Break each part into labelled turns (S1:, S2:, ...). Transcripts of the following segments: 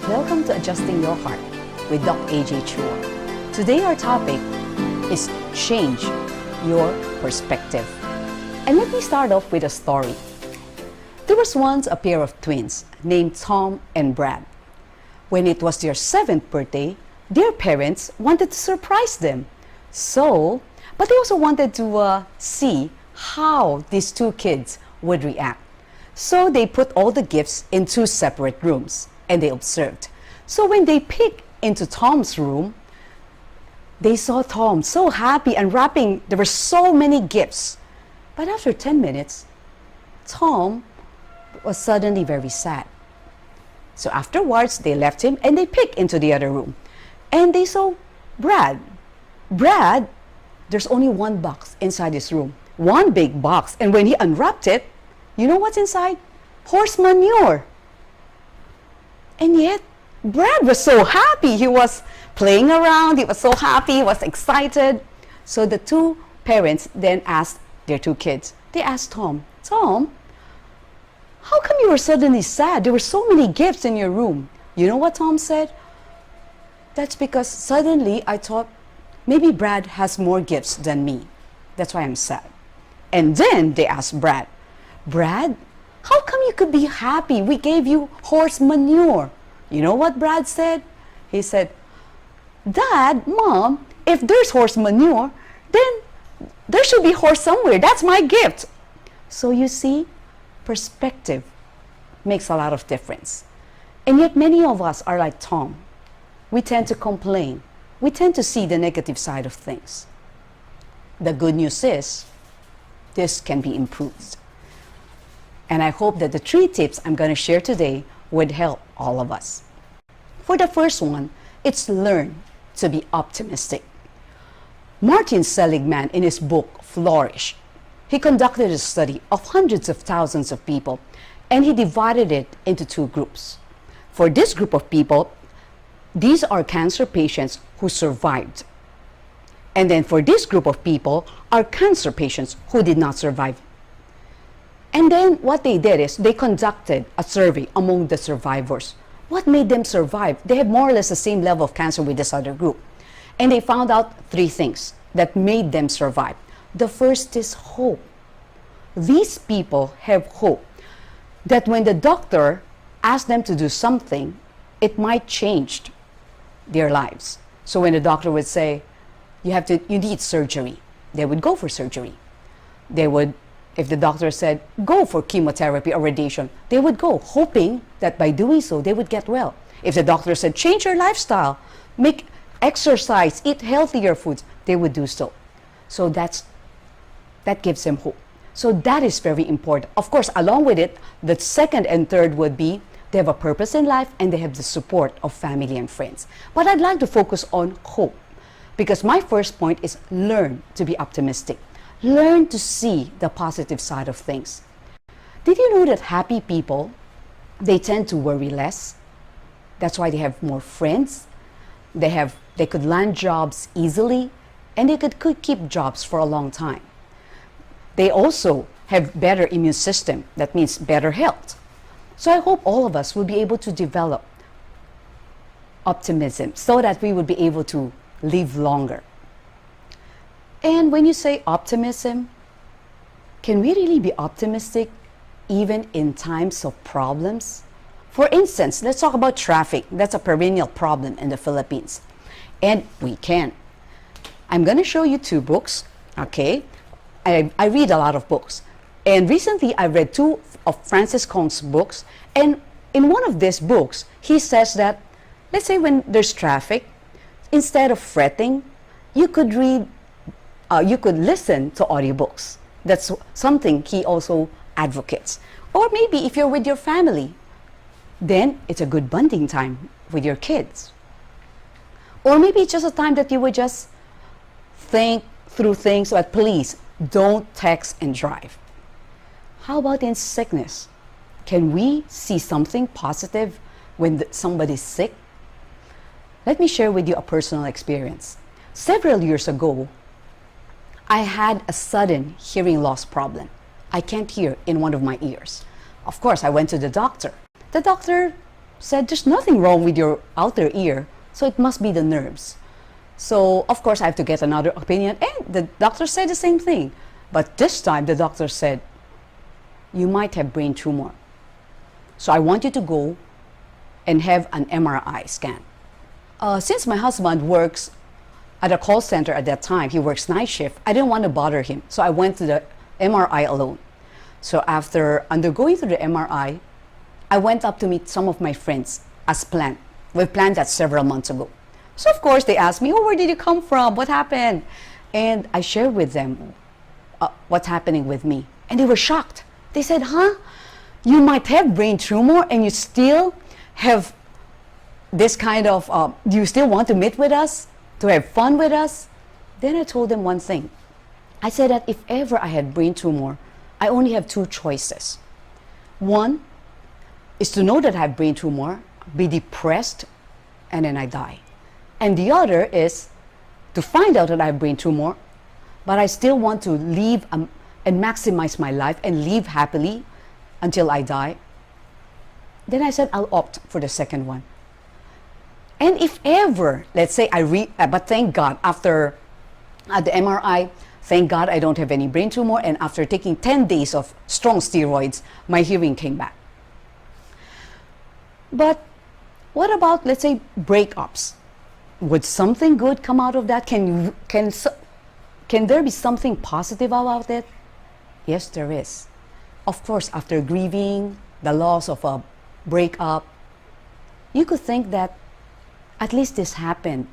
S1: Welcome to Adjusting Your Heart with Doc A.J. Chua. Today our topic is change your perspective. And let me start off with a story. There was once a pair of twins named Tom and Brad. When it was their 7th birthday, their parents wanted to surprise them. But they also wanted to see how these two kids would react. So they put all the gifts in 2 separate rooms and they observed. So when they peeked into Tom's room, they saw Tom so happy and wrapping. There were so many gifts. But after 10 minutes, Tom was suddenly very sad. So afterwards, they left him and they peeked into the other room. And they saw Brad. Brad, there's only one box inside his room. One big box. And when he unwrapped it, you know what's inside? Horse manure. And yet, Brad was so happy. He was playing around. He was so happy. He was excited. So the 2 parents then asked their 2 kids. They asked Tom, how come you were suddenly sad? There were so many gifts in your room. You know what Tom said? That's because suddenly I thought maybe Brad has more gifts than me. That's why I'm sad. And then they asked Brad, how come you could be happy? We gave you horse manure. You know what Brad said? He said, Dad, Mom, if there's horse manure, then there should be horse somewhere. That's my gift. So you see, perspective makes a lot of difference. And yet many of us are like Tom. We tend to complain. We tend to see the negative side of things. The good news is, this can be improved. And I hope that the 3 tips I'm going to share today would help all of us. For the first one, it's learn to be optimistic. Martin Seligman, in his book Flourish, he conducted a study of hundreds of thousands of people, and he divided it into 2 groups. For this group of people, these are cancer patients who survived. And then for this group of people are cancer patients who did not survive. And then what they did is they conducted a survey among the survivors. What made them survive? They have more or less the same level of cancer with this other group. And they found out 3 things that made them survive. The first is hope. These people have hope that when the doctor asked them to do something, it might change their lives. So when the doctor would say, you need surgery, they would go for surgery. If the doctor said, go for chemotherapy or radiation, they would go, hoping that by doing so, they would get well. If the doctor said, change your lifestyle, make exercise, eat healthier foods, they would do so. So that gives them hope. So that is very important. Of course, along with it, the second and third would be, they have a purpose in life and they have the support of family and friends. But I'd like to focus on hope, because my first point is learn to be optimistic. Learn to see the positive side of things. Did you know that happy people, they tend to worry less? That's why they have more friends. They could land jobs easily, and they could keep jobs for a long time. They also have better immune system. That means better health. So I hope all of us will be able to develop optimism so that we would be able to live longer. And when you say optimism, can we really be optimistic even in times of problems? For instance, let's talk about traffic. That's a perennial problem in the Philippines. And we can. I'm going to show you 2 books, okay? I read a lot of books. And recently I read 2 of Francis Kong's books. And in one of these books, he says that, let's say when there's traffic, instead of fretting, you could listen to audiobooks. That's something he also advocates. Or maybe if you're with your family, then it's a good bonding time with your kids. Or maybe it's just a time that you would just think through things, but please don't text and drive. How about in sickness? Can we see something positive when somebody's sick? Let me share with you a personal experience. Several years ago, I had a sudden hearing loss problem. I can't hear in one of my ears. Of course, I went to the doctor. The doctor said there's nothing wrong with your outer ear, so it must be the nerves. So of course I have to get another opinion, and the doctor said the same thing. But this time the doctor said, you might have brain tumor. So I want you to go and have an MRI scan. Since my husband works at a call center at that time, he works night shift, I didn't want to bother him. So I went to the MRI alone. So after undergoing through the MRI, I went up to meet some of my friends as planned. We planned that several months ago. So of course they asked me, oh, where did you come from? What happened? And I shared with them what's happening with me. And they were shocked. They said, huh? You might have brain tumor and you still have this kind of, do you still want to meet with us? To have fun with us? Then I told them one thing. I said that if ever I had brain tumor, I only have two choices. One is to know that I have brain tumor, be depressed, and then I die. And the other is to find out that I have brain tumor, but I still want to live and maximize my life and live happily until I die. Then I said I'll opt for the second one. And if ever, let's say but thank God, after the MRI, thank God I don't have any brain tumor, and after taking 10 days of strong steroids, my hearing came back. But what about, let's say, breakups? Would something good come out of that? Can there be something positive about it? Yes, there is. Of course, after grieving the loss of a breakup, you could think that at least this happened,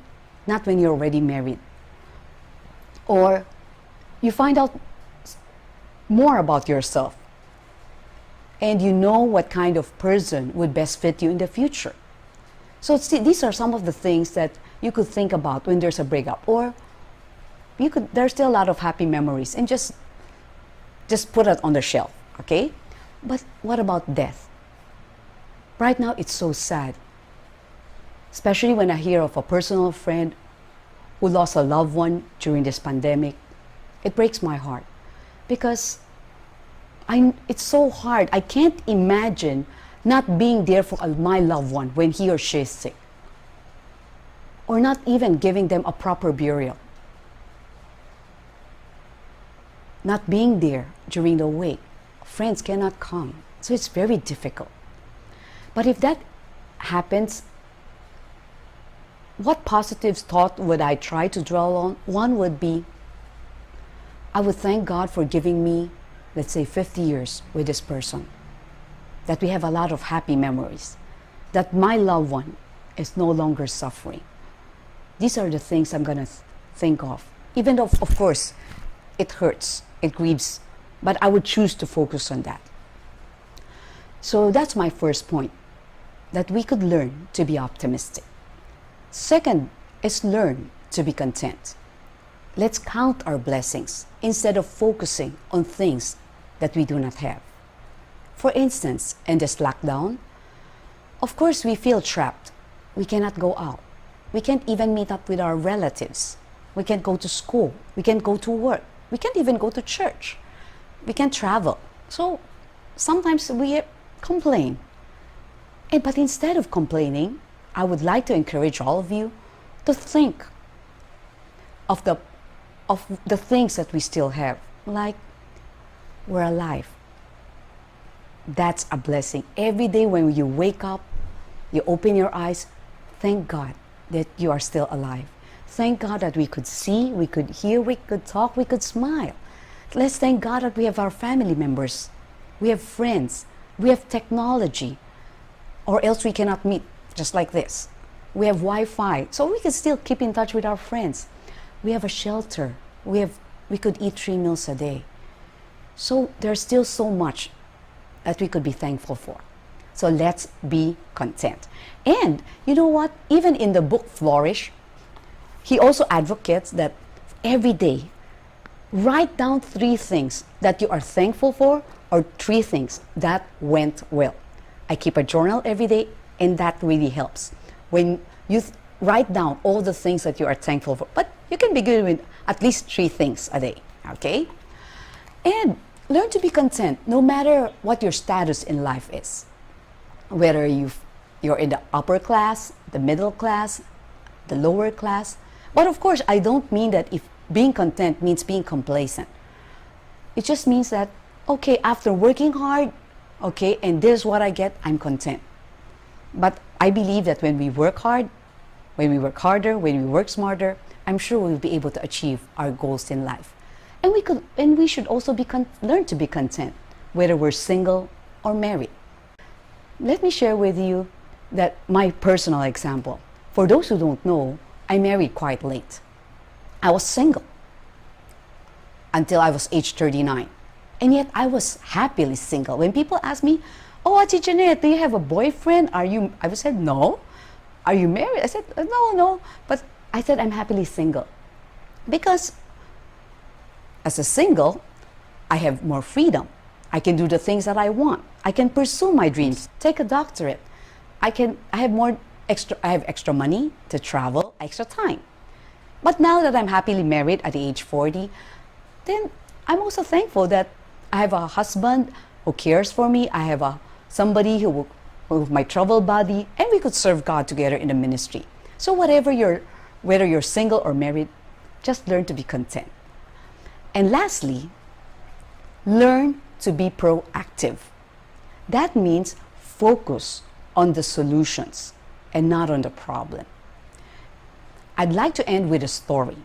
S1: not when you're already married. Or you find out more about yourself and you know what kind of person would best fit you in the future. So see, these are some of the things that you could think about when there's a breakup. Or there's still a lot of happy memories, and just put it on the shelf, okay? But what about death? Right now it's so sad, especially when I hear of a personal friend who lost a loved one during this pandemic. It breaks my heart because it's so hard. I can't imagine not being there for my loved one when he or she is sick, or not even giving them a proper burial, not being there during the wake. Friends cannot come, so it's very difficult. But if that happens, what positive thought would I try to draw on? One would be, I would thank God for giving me, let's say, 50 years with this person, that we have a lot of happy memories, that my loved one is no longer suffering. These are the things I'm going to think of. Even though, of course, it hurts, it grieves, but I would choose to focus on that. So that's my first point, that we could learn to be optimistic. Second is learn to be content. Let's count our blessings instead of focusing on things that we do not have. For instance, in this lockdown, of course we feel trapped. We cannot go out. We can't even meet up with our relatives. We can't go to school. We can't go to work. We can't even go to church. We can't travel. So sometimes we complain. But instead of complaining, I would like to encourage all of you to think of the things that we still have, like we're alive. That's a blessing. Every day when you wake up, you open your eyes, thank God that you are still alive. Thank God that we could see, we could hear, we could talk, we could smile. Let's thank God that we have our family members, we have friends, we have technology, or else we cannot meet just like this. We have Wi-Fi, so we can still keep in touch with our friends. We have a shelter. We could eat 3 meals a day. So there's still so much that we could be thankful for. So let's be content. And you know what? Even in the book Flourish, he also advocates that every day, write down 3 things that you are thankful for, or 3 things that went well. I keep a journal every day, and that really helps. When you write down all the things that you are thankful for, but you can begin with at least 3 things a day, okay? And learn to be content no matter what your status in life is. Whether you you're in the upper class, the middle class, the lower class. But of course, I don't mean that if being content means being complacent. It just means that, okay, after working hard, okay, and this is what I get, I'm content. But I believe that when we work hard, when we work harder, when we work smarter, I'm sure we'll be able to achieve our goals in life. And we should also learn to be content, whether we're single or married. Let me share with you that my personal example. For those who don't know, I married quite late. I was single until I was age 39. And yet I was happily single. When people ask me, "Oh, Ate Jeanette, do you have a boyfriend? I said, no. Are you married? I said, no. But I said I'm happily single. Because as a single, I have more freedom. I can do the things that I want. I can pursue my dreams, take a doctorate. I have extra money to travel, extra time. But now that I'm happily married at the age 40, then I'm also thankful that I have a husband who cares for me. I have somebody who my travel buddy, and we could serve God together in the ministry. So whether you're single or married, just learn to be content. And lastly, learn to be proactive. That means focus on the solutions and not on the problem. I'd like to end with a story.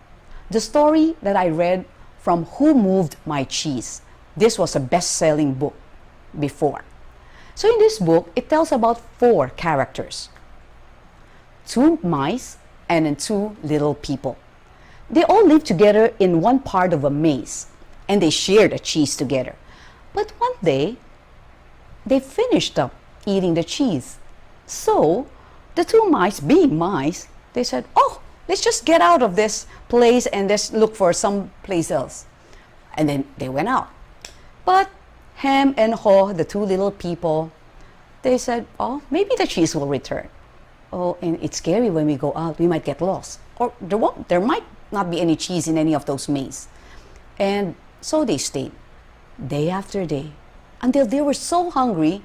S1: The story that I read from Who Moved My Cheese. This was a best-selling book before. So in this book, it tells about 4 characters. 2 mice and then 2 little people. They all lived together in one part of a maze, and they shared a cheese together. But one day, they finished up eating the cheese. So the 2 mice, being mice, they said, "Oh, let's just get out of this place and let's look for some place else." And then they went out. But Ham and Haw, the 2 little people, they said, "Oh, maybe the cheese will return. Oh, and it's scary when we go out, we might get lost. Or there might not be any cheese in any of those mazes." And so they stayed, day after day, until they were so hungry.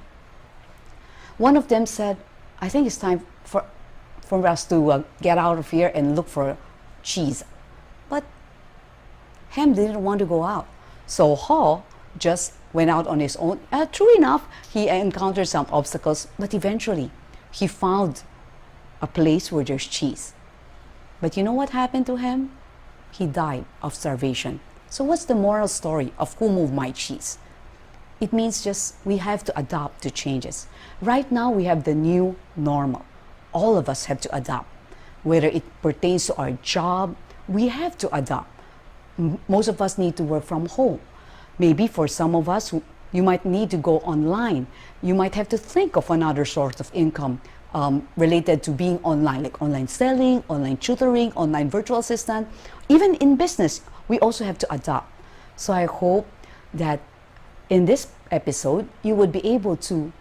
S1: One of them said, "I think it's time for us to get out of here and look for cheese." But Ham didn't want to go out. So Haw just went out on his own. True enough, he encountered some obstacles, but eventually he found a place where there's cheese. But you know what happened to him? He died of starvation. So what's the moral story of Who Moved My Cheese? It means just we have to adapt to changes. Right now we have the new normal. All of us have to adapt. Whether it pertains to our job, we have to adapt. Most of us need to work from home. Maybe for some of us, you might need to go online. You might have to think of another source of income related to being online, like online selling, online tutoring, online virtual assistant. Even in business, we also have to adapt. So I hope that in this episode, you would be able to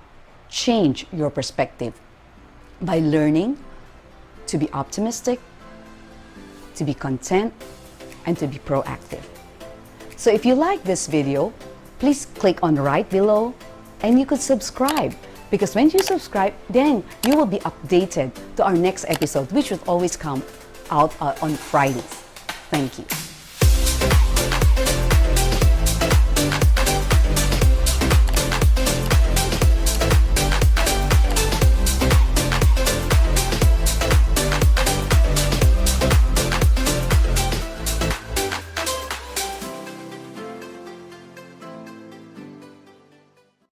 S1: change your perspective by learning to be optimistic, to be content, and to be proactive. So if you like this video, please click on right below and you could subscribe, because when you subscribe, then you will be updated to our next episode, which will always come out on Fridays. Thank you.